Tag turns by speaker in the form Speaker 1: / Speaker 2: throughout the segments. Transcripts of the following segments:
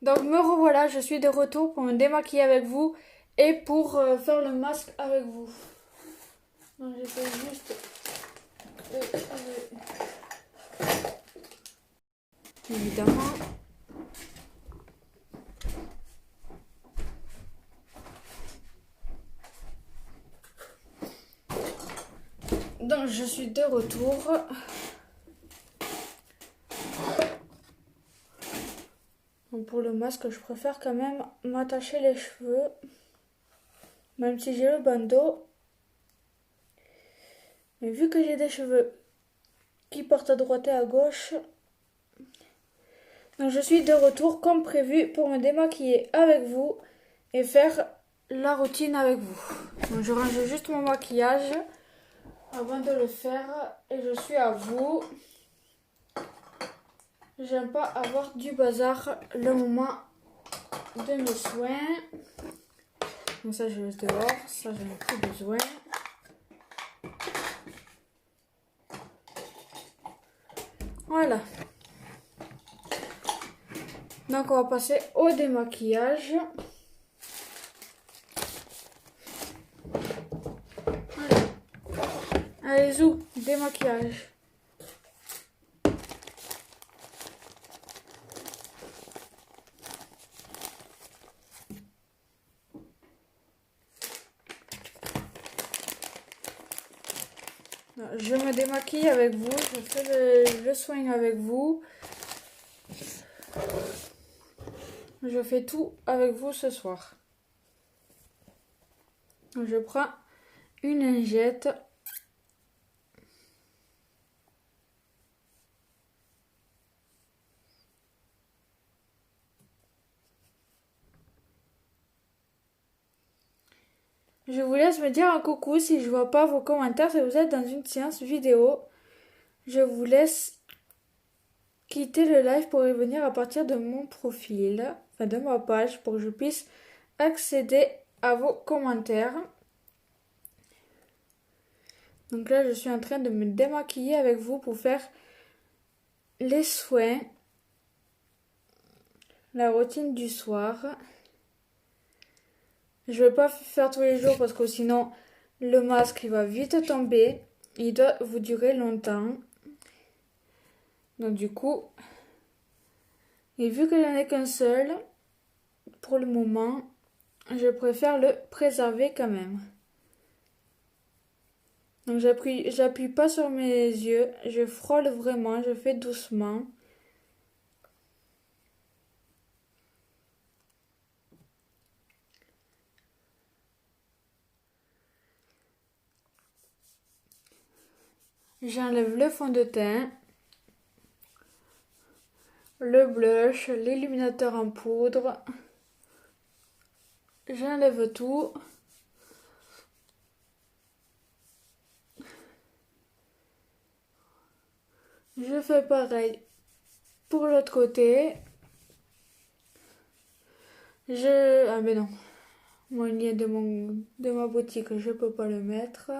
Speaker 1: Donc me revoilà, je suis de retour pour me démaquiller avec vous et pour faire le masque avec vous. Donc j'essaie juste... Évidemment. Donc je suis de retour. Donc pour le masque, je préfère quand même m'attacher les cheveux. Même si j'ai le bandeau. Mais vu que j'ai des cheveux qui portent à droite et à gauche. Donc je suis de retour comme prévu pour me démaquiller avec vous et faire la routine avec vous. Donc je range juste mon maquillage avant de le faire et je suis à vous. J'aime pas avoir du bazar le moment de mes soins. Donc ça je laisse dehors, ça j'en ai plus besoin. Voilà. Donc on va passer au démaquillage. Voilà. Allez zou, démaquillage. Je me démaquille avec vous, je fais le soin avec vous. Je fais tout avec vous ce soir. Je prends une lingette. Je vous laisse me dire un coucou si je vois pas vos commentaires, si vous êtes dans une séance vidéo. Je vous laisse quitter le live pour y venir à partir de mon profil, enfin de ma page, pour que je puisse accéder à vos commentaires. Donc là, je suis en train de me démaquiller avec vous pour faire les soins, la routine du soir. Je vais pas faire tous les jours parce que sinon le masque il va vite tomber. Il doit vous durer longtemps. Donc du coup, et vu que j'en ai qu'un seul, pour le moment, je préfère le préserver quand même. Donc j'appuie pas sur mes yeux, je frôle vraiment, je fais doucement. J'enlève le fond de teint, le blush, l'illuminateur en poudre. J'enlève tout. Je fais pareil pour l'autre côté. Ah mais non, mon lien de ma boutique, je peux pas le mettre.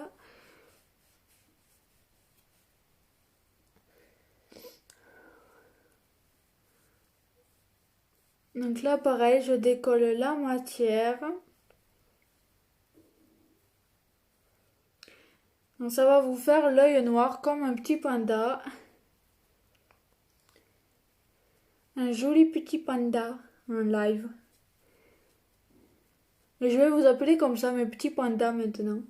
Speaker 1: Donc là pareil, je décolle la matière. Donc ça va vous faire l'œil noir comme un petit panda. Un joli petit panda en live. Et je vais vous appeler comme ça, mes petits pandas maintenant.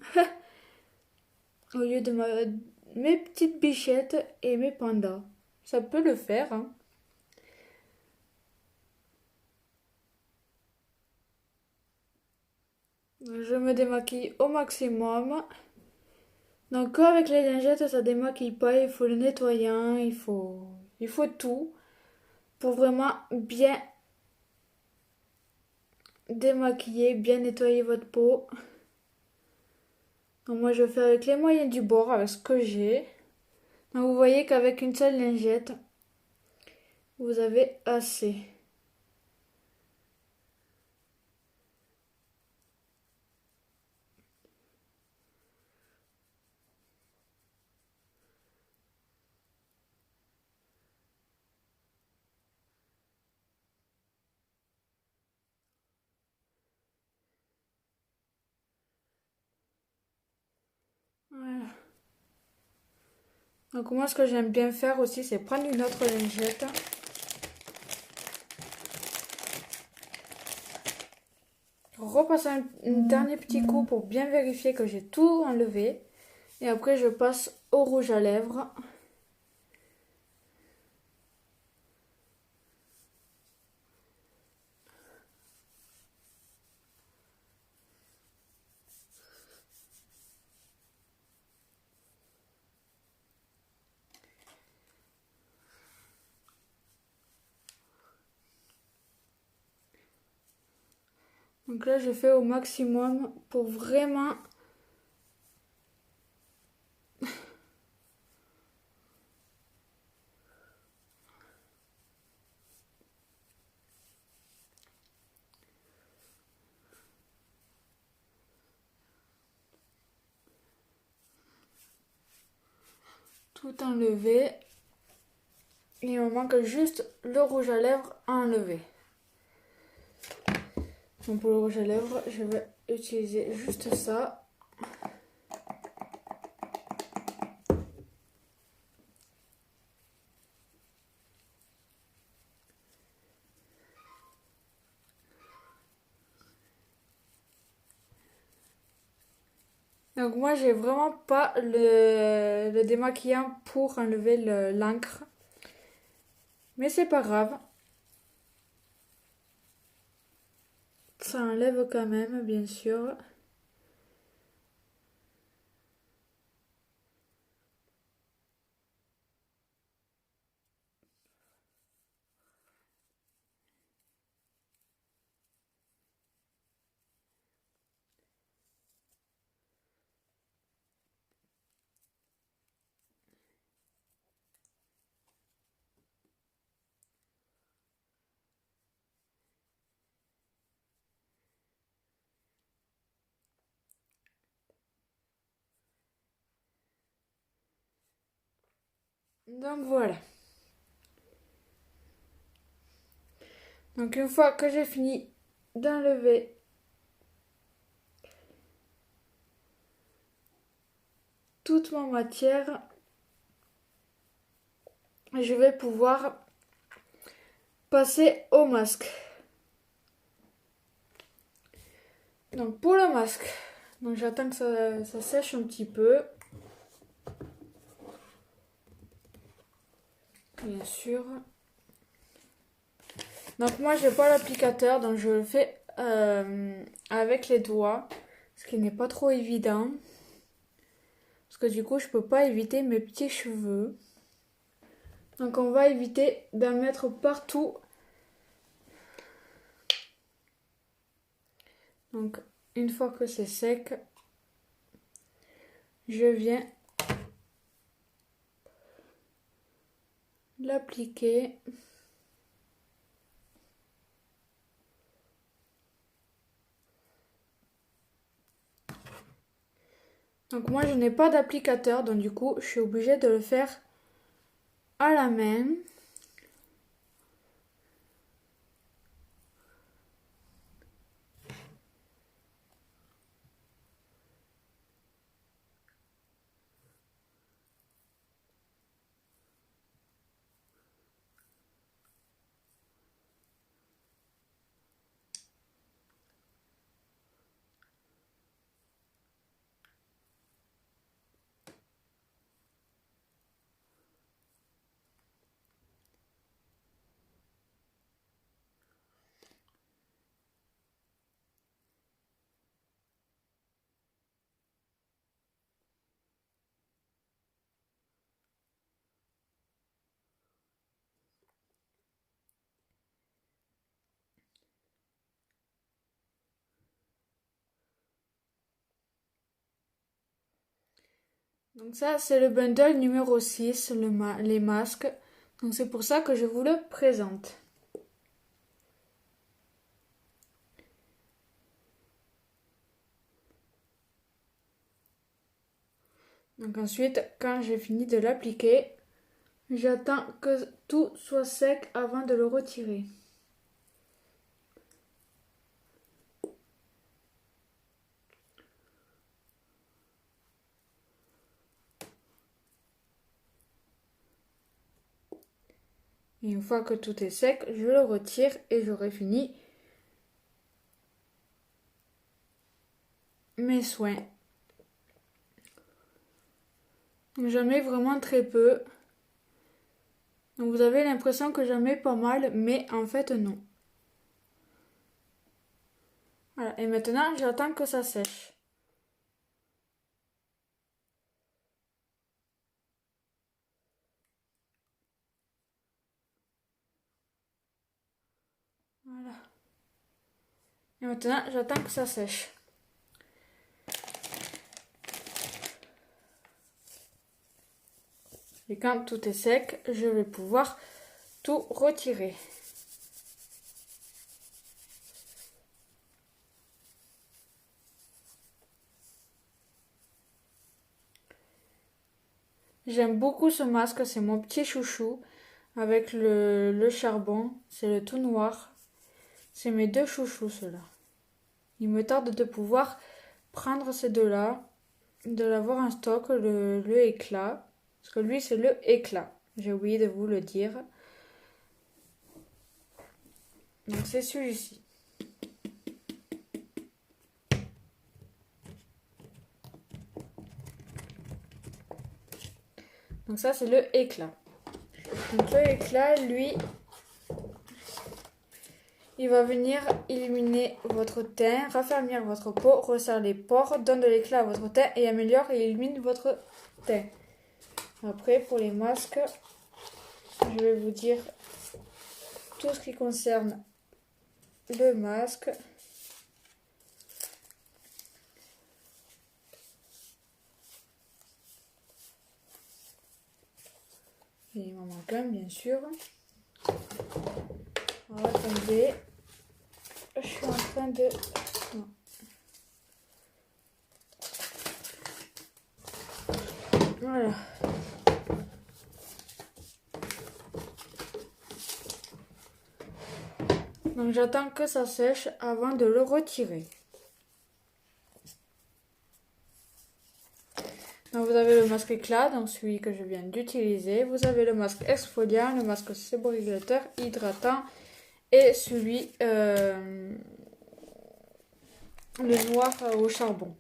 Speaker 1: Au lieu de mes petites bichettes et mes pandas. Ça peut le faire, hein. Je me démaquille au maximum. Donc avec les lingettes, ça démaquille pas. Il faut le nettoyant, il faut tout pour vraiment bien démaquiller, bien nettoyer votre peau. Donc moi je fais avec les moyens du bord, avec ce que j'ai. Donc vous voyez qu'avec une seule lingette, vous avez assez. Donc moi ce que j'aime bien faire aussi c'est prendre une autre lingette. Repasser un dernier petit coup pour bien vérifier que j'ai tout enlevé. Et après je passe au rouge à lèvres. Donc là je fais au maximum pour vraiment tout enlever. Et il me manque juste le rouge à lèvres à enlever. Donc pour le rouge à lèvres, je vais utiliser juste ça. Donc moi j'ai vraiment pas le démaquillant pour enlever l'encre. Mais c'est pas grave. Ça enlève quand même, bien sûr. Donc voilà. Donc une fois que j'ai fini d'enlever toute ma matière, je vais pouvoir passer au masque. Donc pour le masque, donc j'attends que ça sèche un petit peu. Bien sûr. Donc moi j'ai pas l'applicateur, donc je le fais avec les doigts, ce qui n'est pas trop évident. Parce que du coup je peux pas éviter mes petits cheveux. Donc on va éviter d'en mettre partout. Donc une fois que c'est sec, je viens l'appliquer. Donc moi je n'ai pas d'applicateur, donc du coup je suis obligée de le faire à la main. Donc ça c'est le bundle numéro 6, les masques. Donc c'est pour ça que je vous le présente. Donc ensuite, quand j'ai fini de l'appliquer, j'attends que tout soit sec avant de le retirer. Et une fois que tout est sec, je le retire et j'aurai fini mes soins. J'en mets vraiment très peu. Donc vous avez l'impression que j'en mets pas mal, mais en fait non. Voilà, et maintenant j'attends que ça sèche. Voilà. Et maintenant j'attends que ça sèche. Et quand tout est sec, je vais pouvoir tout retirer. J'aime beaucoup ce masque, c'est mon petit chouchou avec le charbon, c'est le tout noir. C'est mes deux chouchous ceux-là. Il me tarde de pouvoir prendre ces deux-là, de l'avoir en stock, le éclat. Parce que lui c'est le éclat, j'ai oublié de vous le dire. Donc c'est celui-ci. Donc ça c'est le éclat. Donc le éclat, lui, il va venir illuminer votre teint, raffermir votre peau, resserre les pores, donne de l'éclat à votre teint et améliore et illumine votre teint. Après pour les masques, je vais vous dire tout ce qui concerne le masque. Et il m'en manque un bien sûr. Alors attendez, je suis en train de... Non. Voilà. Donc j'attends que ça sèche avant de le retirer. Donc vous avez le masque éclat, donc celui que je viens d'utiliser. Vous avez le masque exfoliant, le masque séborisateur, hydratant et celui le noir au charbon.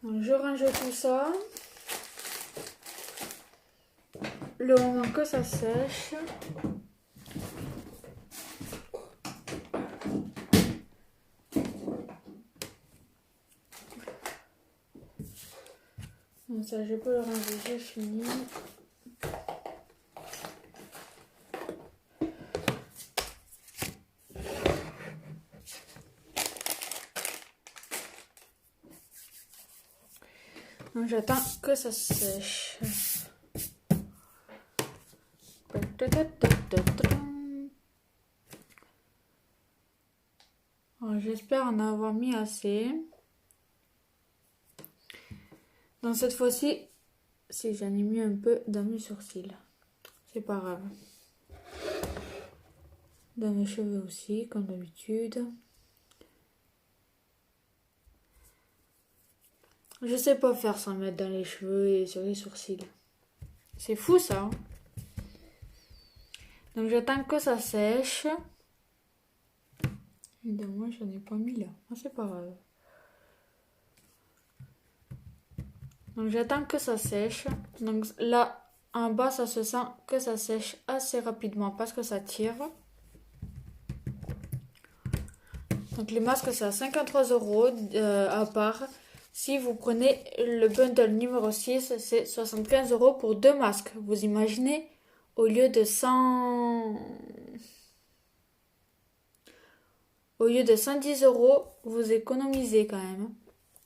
Speaker 1: Donc je range tout ça. Le moment que ça sèche. Donc ça je peux le ranger, j'ai fini. Donc j'attends que ça sèche. J'espère en avoir mis assez. Donc cette fois-ci, si j'en ai mis un peu dans mes sourcils, c'est pas grave. Dans mes cheveux aussi, comme d'habitude. Je sais pas faire sans mettre dans les cheveux et sur les sourcils. C'est fou ça. Hein. Donc j'attends que ça sèche. Évidemment, j'en ai pas mis là. Ah, c'est pas grave. Donc j'attends que ça sèche. Donc là, en bas, ça se sent que ça sèche assez rapidement parce que ça tire. Donc les masques, c'est à 53 € à part. Si vous prenez le bundle numéro 6, c'est 75 € pour 2 masques. Vous imaginez, au lieu de 110 €, vous économisez quand même.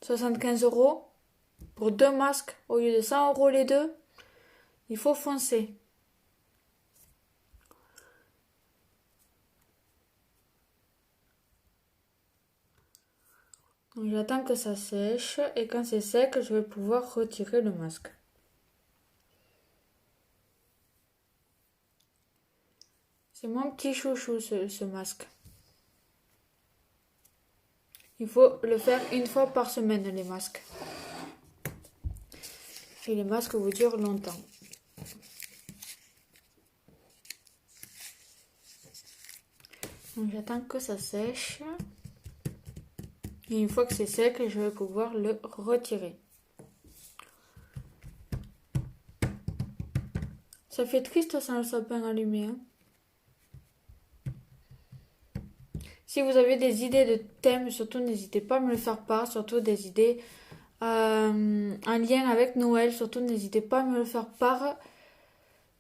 Speaker 1: 75 € pour 2 masques au lieu de 100 € les deux. Il faut foncer. Donc j'attends que ça sèche et quand c'est sec, je vais pouvoir retirer le masque. C'est mon petit chouchou ce masque. Il faut le faire une fois par semaine les masques. et les masques vous durent longtemps. Donc j'attends que ça sèche. Et une fois que c'est sec, je vais pouvoir le retirer. Ça fait triste sans le sapin allumé. Hein. Si vous avez des idées de thèmes, surtout n'hésitez pas à me le faire part. Surtout des idées en lien avec Noël, surtout n'hésitez pas à me le faire part.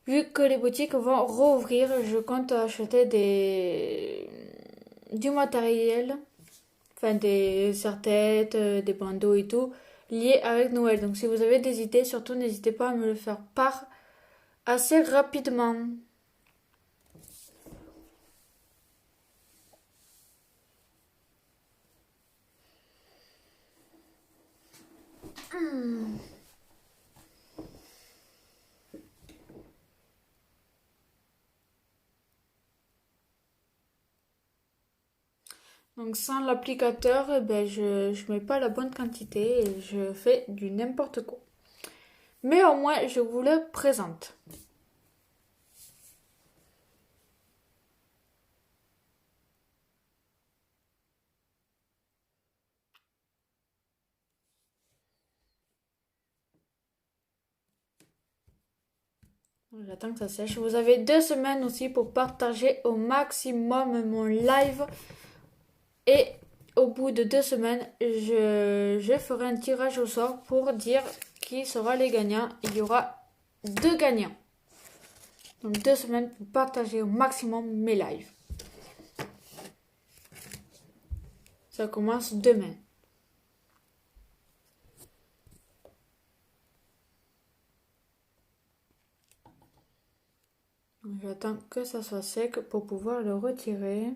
Speaker 1: Vu que les boutiques vont rouvrir, je compte acheter du matériel, enfin des serre-têtes, des bandeaux et tout, liés avec Noël. Donc si vous avez des idées, surtout n'hésitez pas à me le faire part assez rapidement. Donc sans l'applicateur, eh ben, je mets pas la bonne quantité et je fais du n'importe quoi. Mais au moins je vous le présente. J'attends que ça sèche. Vous avez 2 semaines aussi pour partager au maximum mon live. Et au bout de 2 semaines, je ferai un tirage au sort pour dire qui sera les gagnants. Il y aura 2 gagnants. Donc 2 semaines pour partager au maximum mes lives. Ça commence demain. J'attends que ça soit sec pour pouvoir le retirer.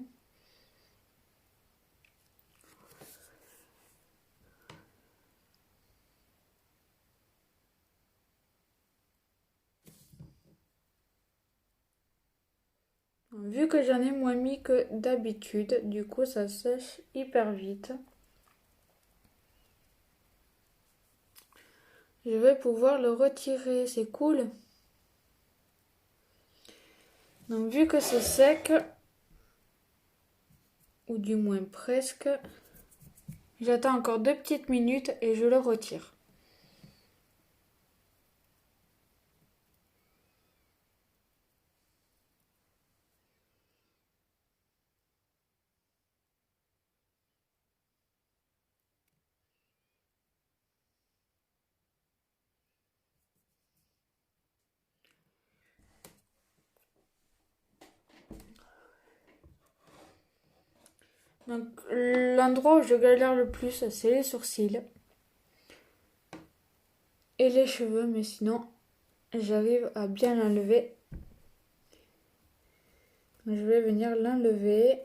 Speaker 1: Vu que j'en ai moins mis que d'habitude, du coup ça sèche hyper vite. Je vais pouvoir le retirer, c'est cool. Donc vu que c'est sec, ou du moins presque, j'attends encore 2 petites minutes et je le retire. Donc l'endroit où je galère le plus, c'est les sourcils et les cheveux, mais sinon j'arrive à bien l'enlever. Je vais venir l'enlever.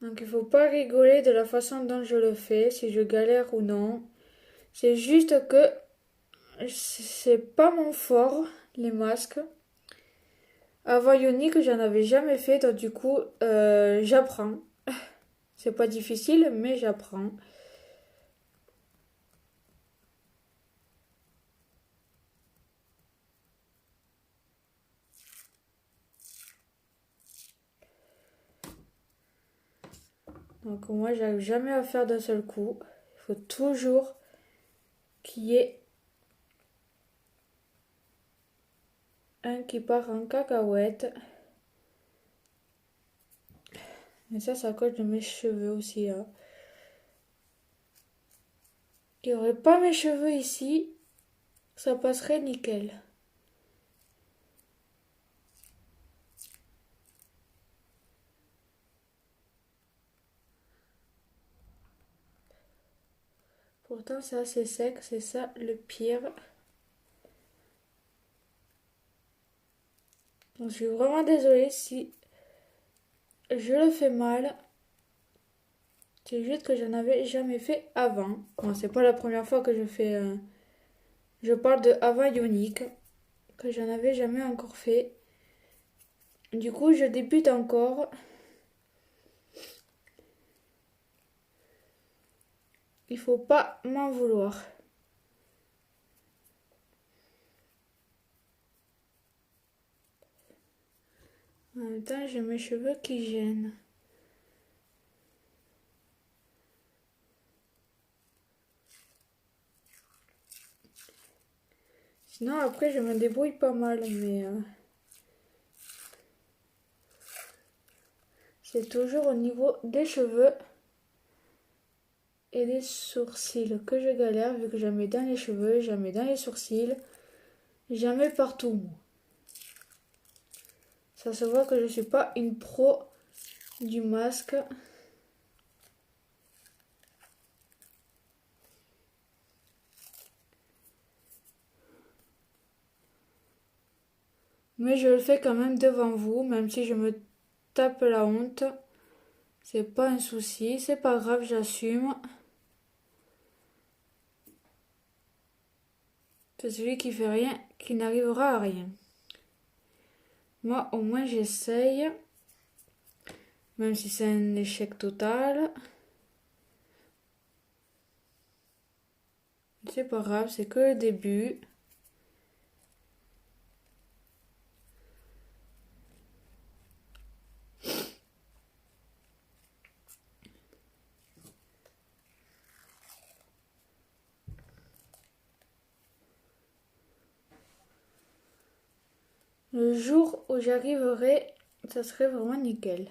Speaker 1: Donc il faut pas rigoler de la façon dont je le fais, si je galère ou non. C'est juste que c'est pas mon fort, les masques. Avant Ionic, j'en avais jamais fait, donc du coup, j'apprends. C'est pas difficile, mais j'apprends. Donc moi, j'arrive jamais à faire d'un seul coup. Il faut toujours qu'il y ait un qui part en cacahuète. Et ça, c'est à cause de mes cheveux aussi. Hein. Il n'y aurait pas mes cheveux ici, ça passerait nickel. Pourtant, c'est assez sec, c'est ça le pire. Donc, je suis vraiment désolée si je le fais mal. C'est juste que j'en avais jamais fait avant. Bon, c'est pas la première fois que je fais. Je parle de avant Ionic, que j'en avais jamais encore fait. Du coup, je débute encore. il faut pas m'en vouloir. En même temps, j'ai mes cheveux qui gênent. Sinon, après, je me débrouille pas mal, mais c'est toujours au niveau des cheveux et des sourcils que je galère, vu que j'en mets dans les cheveux, j'en mets dans les sourcils, j'en mets partout, moi. Ça se voit que je suis pas une pro du masque. Mais je le fais quand même devant vous, même si je me tape la honte. C'est pas un souci, c'est pas grave, j'assume. C'est celui qui fait rien, qui n'arrivera à rien. Moi, au moins, j'essaye. Même si c'est un échec total. C'est pas grave, c'est que le début. Le jour où j'arriverai, ça serait vraiment nickel.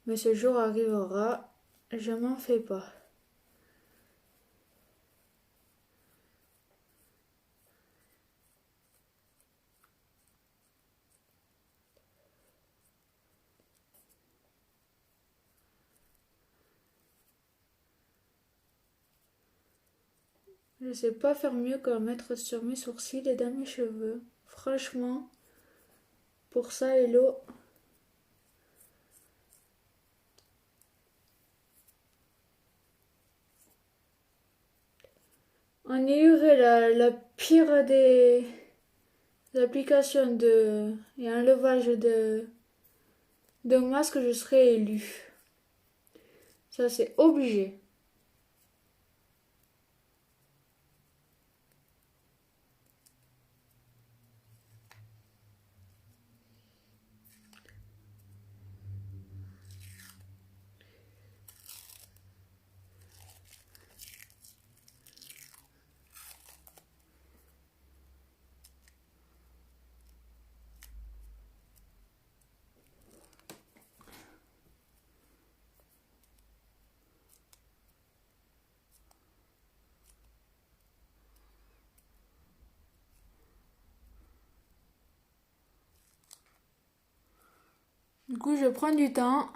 Speaker 1: Mais ce jour arrivera, je m'en fais pas. Je sais pas faire mieux que mettre sur mes sourcils et dans mes cheveux. Franchement, pour ça, hello. On y aurait la pire des applications et enlevage de masque, je serais élu. Ça, c'est obligé. Du coup, je prends du temps.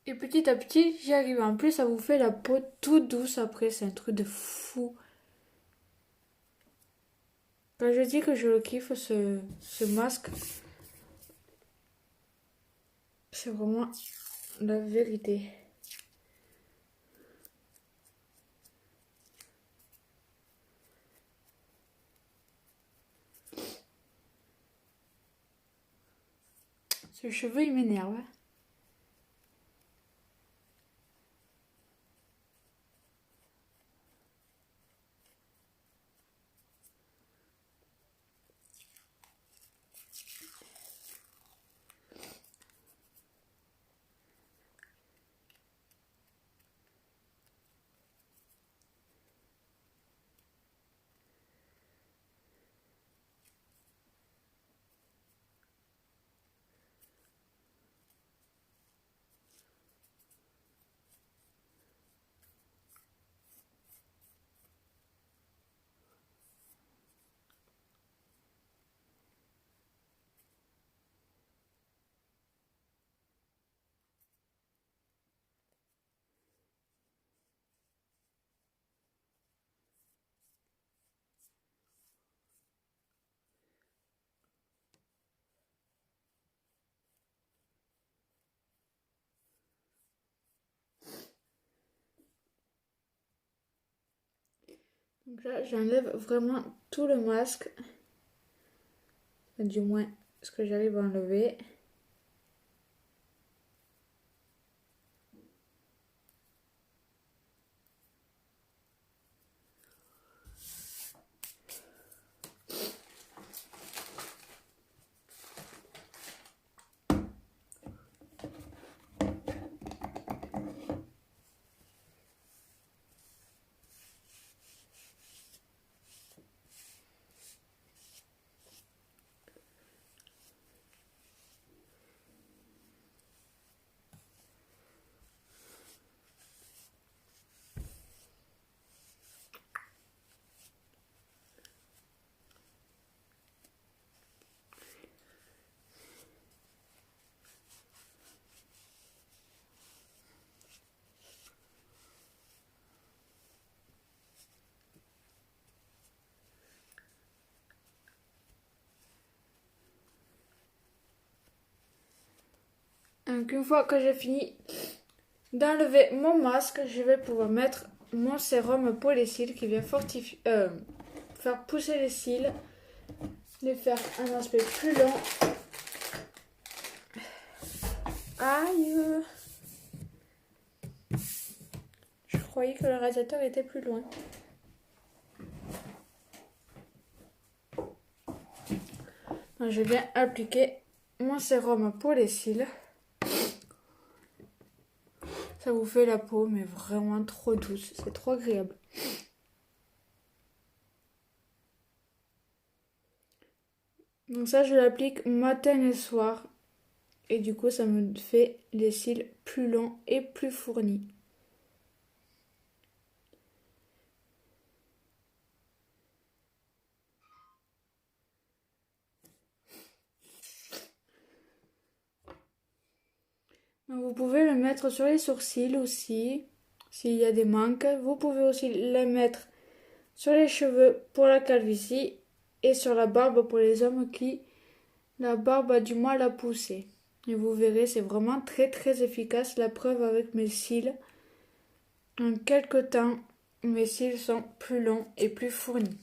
Speaker 1: Et petit à petit, j'y arrive. En plus, ça vous fait la peau toute douce après. C'est un truc de fou. Quand je dis que je le kiffe, ce masque, c'est vraiment la vérité. Ce cheveu, il m'énerve. Donc là, j'enlève vraiment tout le masque. Du moins, ce que j'arrive à enlever. Donc une fois que j'ai fini d'enlever mon masque, je vais pouvoir mettre mon sérum pour les cils qui vient fortifier, faire pousser les cils, les faire un aspect plus lent. Aïe! Je croyais que le radiateur était plus loin. Donc, je viens appliquer mon sérum pour les cils. Ça vous fait la peau, mais vraiment trop douce. C'est trop agréable. Donc ça, je l'applique matin et soir. Et du coup, ça me fait les cils plus longs et plus fournis. Donc vous pouvez le mettre sur les sourcils aussi, s'il y a des manques. Vous pouvez aussi le mettre sur les cheveux pour la calvitie et sur la barbe pour les hommes qui la barbe a du mal à pousser. Et vous verrez, c'est vraiment très très efficace. La preuve avec mes cils. En quelques temps, mes cils sont plus longs et plus fournis.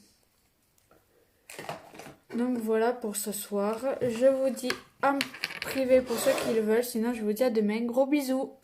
Speaker 1: Donc voilà pour ce soir. Je vous dis en privé pour ceux qui le veulent. Sinon, je vous dis à demain. Gros bisous.